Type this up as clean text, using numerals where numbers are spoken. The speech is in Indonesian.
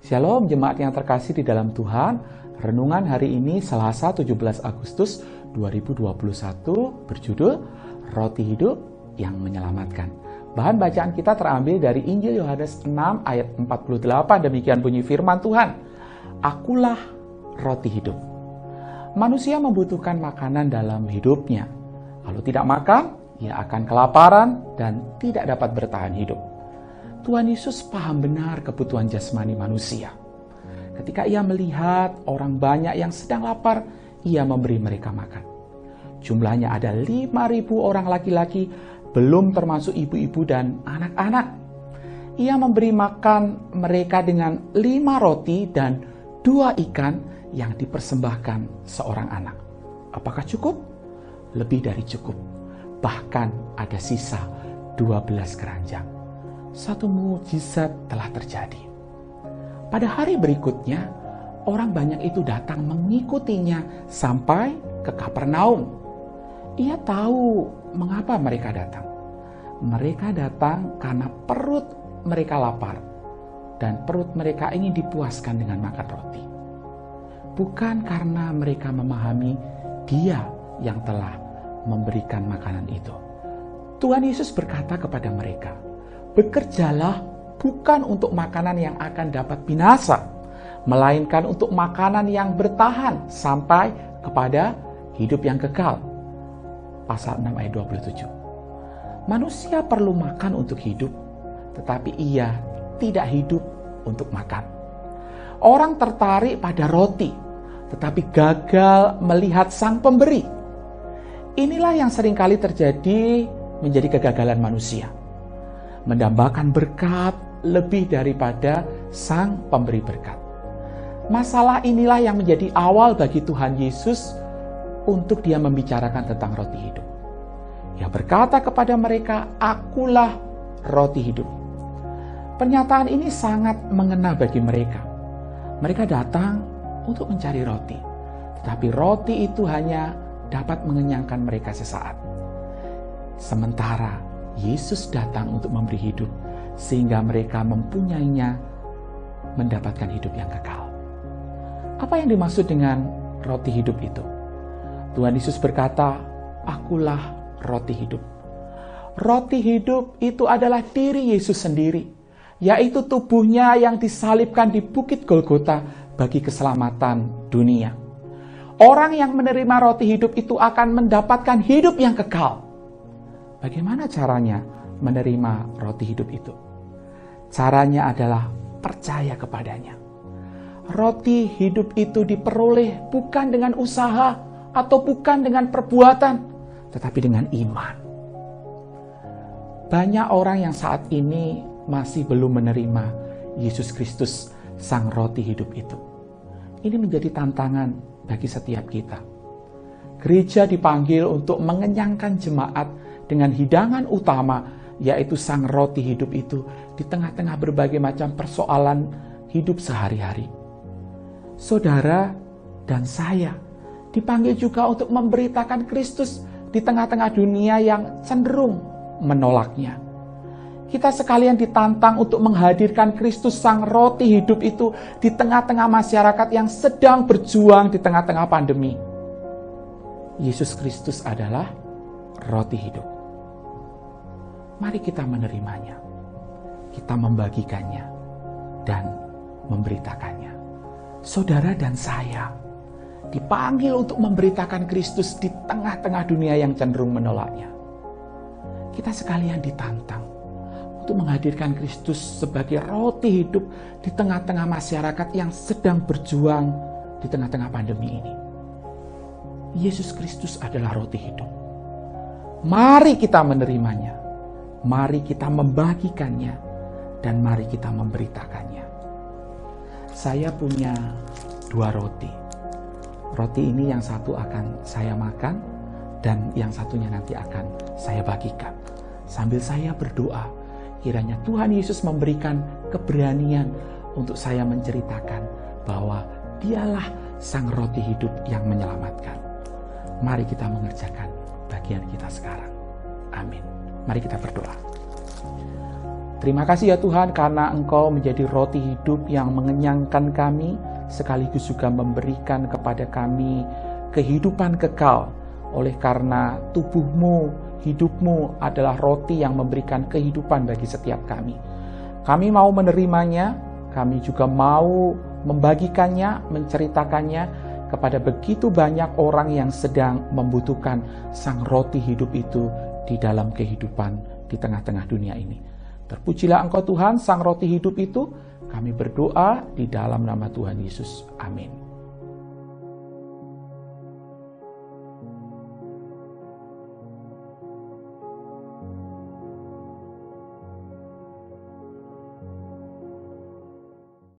Shalom jemaat yang terkasih di dalam Tuhan. Renungan hari ini Selasa 17 Agustus 2021 berjudul Roti Hidup yang Menyelamatkan. Bahan bacaan kita terambil dari Injil Yohanes 6 ayat 48. Demikian bunyi firman Tuhan. Akulah roti hidup. Manusia membutuhkan makanan dalam hidupnya. Kalau tidak makan, ia akan kelaparan dan tidak dapat bertahan hidup. Tuhan Yesus paham benar kebutuhan jasmani manusia. Ketika ia melihat orang banyak yang sedang lapar, ia memberi mereka makan. Jumlahnya ada 5.000 orang laki-laki, belum termasuk ibu-ibu dan anak-anak. Ia memberi makan mereka dengan 5 roti dan 2 ikan yang dipersembahkan seorang anak. Apakah cukup? Lebih dari cukup. Bahkan ada sisa 12 keranjang. Satu mukjizat telah terjadi. Pada hari berikutnya, orang banyak itu datang mengikutinya sampai ke Kapernaum. Ia tahu mengapa mereka datang. Mereka datang karena perut mereka lapar dan perut mereka ingin dipuaskan dengan makan roti. Bukan karena mereka memahami Dia yang telah memberikan makanan itu. Tuhan Yesus berkata kepada mereka, bekerjalah bukan untuk makanan yang akan dapat binasa, melainkan untuk makanan yang bertahan sampai kepada hidup yang kekal. Pasal 6 ayat 27. Manusia perlu makan untuk hidup, tetapi ia tidak hidup untuk makan. Orang tertarik pada roti, tetapi gagal melihat sang pemberi. Inilah yang seringkali terjadi menjadi kegagalan manusia. Mendambakan berkat lebih daripada sang pemberi berkat. Masalah inilah yang menjadi awal bagi Tuhan Yesus untuk Dia membicarakan tentang roti hidup. Ia berkata kepada mereka, akulah roti hidup. Pernyataan ini sangat mengena bagi mereka. Mereka datang untuk mencari roti, tetapi roti itu hanya dapat mengenyangkan mereka sesaat. Sementara Yesus datang untuk memberi hidup, sehingga mereka mempunyainya, mendapatkan hidup yang kekal. Apa yang dimaksud dengan roti hidup itu? Tuhan Yesus berkata, akulah roti hidup. Roti hidup itu adalah diri Yesus sendiri, yaitu tubuhnya yang disalibkan di Bukit Golgota bagi keselamatan dunia. Orang yang menerima roti hidup itu akan mendapatkan hidup yang kekal. Bagaimana caranya menerima roti hidup itu? Caranya adalah percaya kepadanya. Roti hidup itu diperoleh bukan dengan usaha atau bukan dengan perbuatan, tetapi dengan iman. Banyak orang yang saat ini masih belum menerima Yesus Kristus, sang roti hidup itu. Ini menjadi tantangan bagi setiap kita. Gereja dipanggil untuk mengenyangkan jemaat dengan hidangan utama, yaitu sang roti hidup itu di tengah-tengah berbagai macam persoalan hidup sehari-hari. Saudara dan saya dipanggil juga untuk memberitakan Kristus di tengah-tengah dunia yang cenderung menolaknya. Kita sekalian ditantang untuk menghadirkan Kristus sang roti hidup itu di tengah-tengah masyarakat yang sedang berjuang di tengah-tengah pandemi. Yesus Kristus adalah roti hidup. Mari kita menerimanya, kita membagikannya, dan memberitakannya. Saudara dan saya dipanggil untuk memberitakan Kristus di tengah-tengah dunia yang cenderung menolaknya. Kita sekalian ditantang untuk menghadirkan Kristus sebagai roti hidup di tengah-tengah masyarakat yang sedang berjuang di tengah-tengah pandemi ini. Yesus Kristus adalah roti hidup. Mari kita menerimanya. Mari kita membagikannya, dan mari kita memberitakannya. Saya punya 2 roti. Roti ini yang satu akan saya makan, dan yang satunya nanti akan saya bagikan. Sambil saya berdoa, kiranya Tuhan Yesus memberikan keberanian untuk saya menceritakan bahwa Dialah sang roti hidup yang menyelamatkan. Mari kita mengerjakan bagian kita sekarang. Amin. Mari kita berdoa. Terima kasih ya Tuhan, karena Engkau menjadi roti hidup yang mengenyangkan kami, sekaligus juga memberikan kepada kami kehidupan kekal. Oleh karena tubuh-Mu, hidup-Mu adalah roti yang memberikan kehidupan bagi setiap kami. Kami mau menerimanya, kami juga mau membagikannya, menceritakannya kepada begitu banyak orang yang sedang membutuhkan sang roti hidup itu di dalam kehidupan di tengah-tengah dunia ini. Terpujilah Engkau Tuhan, sang roti hidup itu. Kami berdoa di dalam nama Tuhan Yesus. Amin.